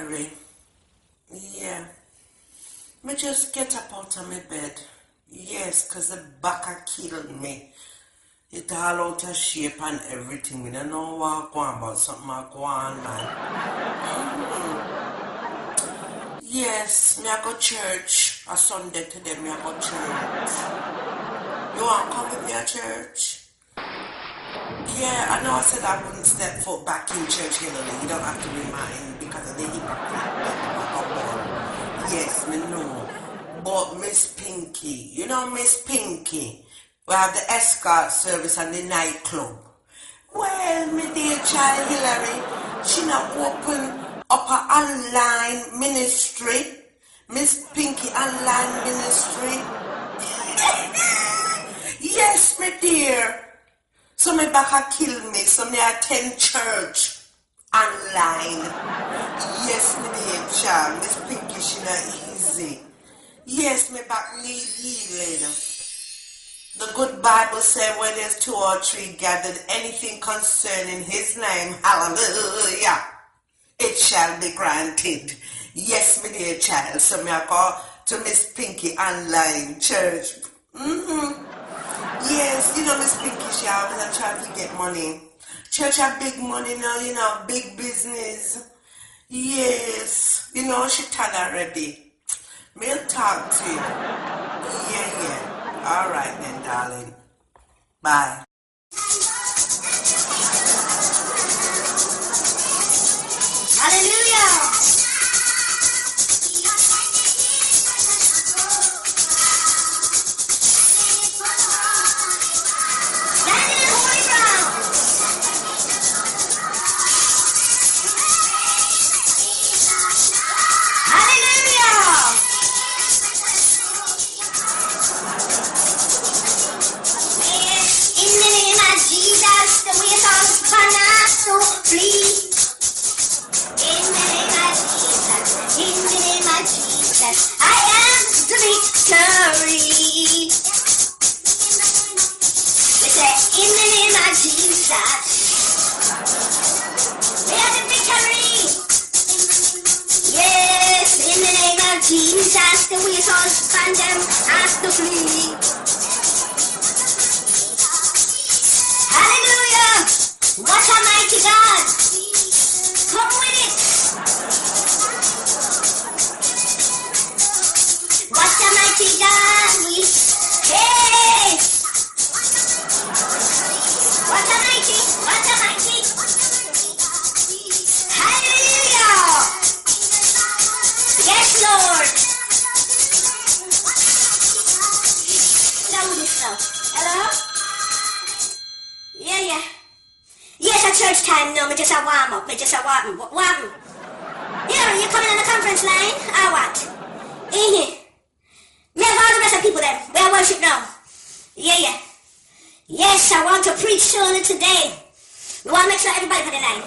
Hilary. Yeah. Me just get up out of my bed. Yes, 'cause the back a killed me. It all out of shape and everything. Me don't know what go on about something I go on, man. Yes, me I go church. A Sunday today, me I go church. You want to come with me at church? Yeah, I know I said I wouldn't step foot back in church, Hillary. You don't have to remind because of the hypocrite. Yes, me know. But Miss Pinky, you know Miss Pinky, we have the escort service and the nightclub. Well, my dear child Hillary, she not open up an online ministry. Miss Pinky online ministry. Yes, my dear. So my back a kill me, so me attend church online. Yes, my dear child, Miss Pinky, she not easy. Yes, my back need healing. The good Bible said where there's 2 or 3 gathered, anything concerning his name, hallelujah, it shall be granted. Yes, my dear child, so me I go to Miss Pinky online church. Yes, you know Miss Pinky, she always try to get money. Church have big money now, you know, big business. Yes, you know, she told already. We'll talk to you. Yeah. All right then, darling. Bye. Hallelujah. Jesus, the way it's all stand them has to flee. Hallelujah! What a mighty God! Come with it! What a mighty God we hey! What a mighty! Hallelujah! Yes, Lord! Hello? Yeah. Yes, at church time, no, me just a warm up. Here, you coming on the conference line? Or what? Me have all the rest of people then. We are worship now. Yeah. Yes, I want to preach surely today. We want to make sure everybody for the line.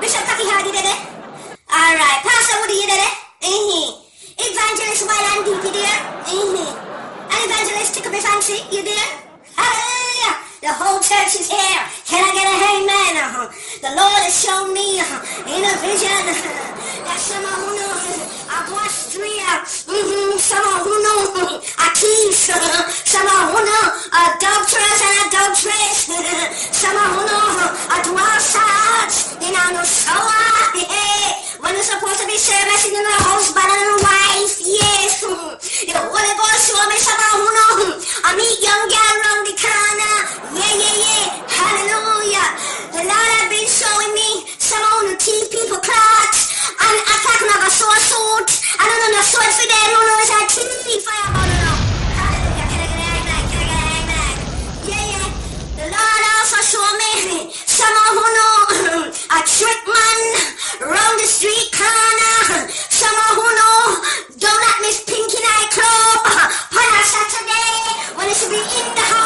Bishop Taki Hardy did it? Alright, Pastor Woody, you did it? Evangelist Wild and Deep, you there? And Evangelist Tickle Me Fancy, you there? Hallelujah! The whole church is here. Can I get a amen? The Lord has shown me in a vision that someone who knows Austria, someone who knows a keys, someone who knows adulterers and adulteress, someone who knows a dwarf swords, you know, so when you're supposed to be servicing in a husband and a wife, yes. The Holy Ghost show me someone who knows I meet young girl around the corner. Yeah. Hallelujah. The Lord has been showing me someone who teach people clothes and attacking of a sword suit. I don't know the sword for them who knows how to teach fire about it. Hallelujah. Can I get an amen? Yeah. The Lord also showed me someone who knows a trick man round the street corner. Someone who knows don't let Miss Pinky nightclub on a Saturday when it should be in the house.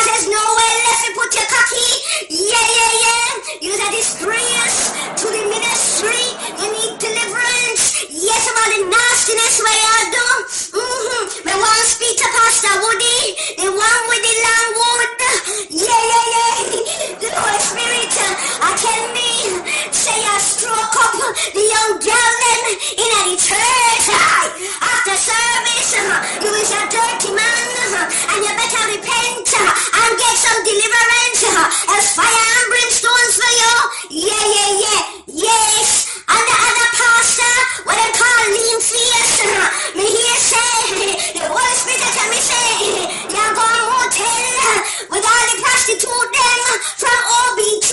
Cause there's nowhere left to put your cocky. Yeah. You're a disgrace to the ministry. You need deliverance. Yes, about the nastiness where you do. Me want to speak to Pastor Woody, the one with the long wood. Yeah. The Holy Spirit, I tell me, say I stroke up the young girl then in the church. After service, you is a dirty man, and you better repent and get some deliverance. As fire and brimstones for you. Yeah. Yes. And the other pastor, what they call lean face, me hear say, the Holy Spirit tell me say, you're going motel with all the prostitute them from OBT,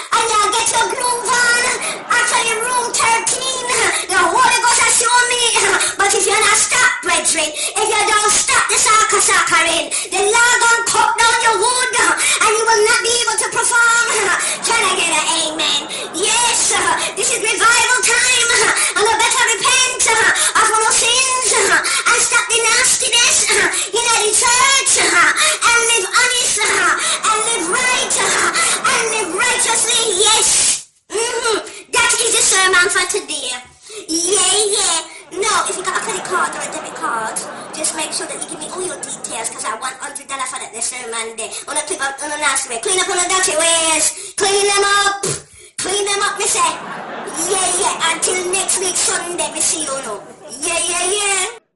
and you get your groove on, actually room 13, the Holy Ghost has shown me, but if you're not stop, brethren, if you don't stop the suckering, the Lord gonna cut down your wood, and you will not be able to perform. Can I get an amen? Yes, this is revival time, and I better repent of all our sins, and stop the nastiness in the church, and live honest, and live right, and live righteously. Yes, that is the sermon for today. Yeah. No, if you got a credit card or a debit card, just make sure that you give me all your details, because I want $100 for that sermon day. On a clip up on a nasty way. Clean up on the dirty ways. Clean them up. Me say. Yeah. Until next week Sunday, me see you now. Yeah.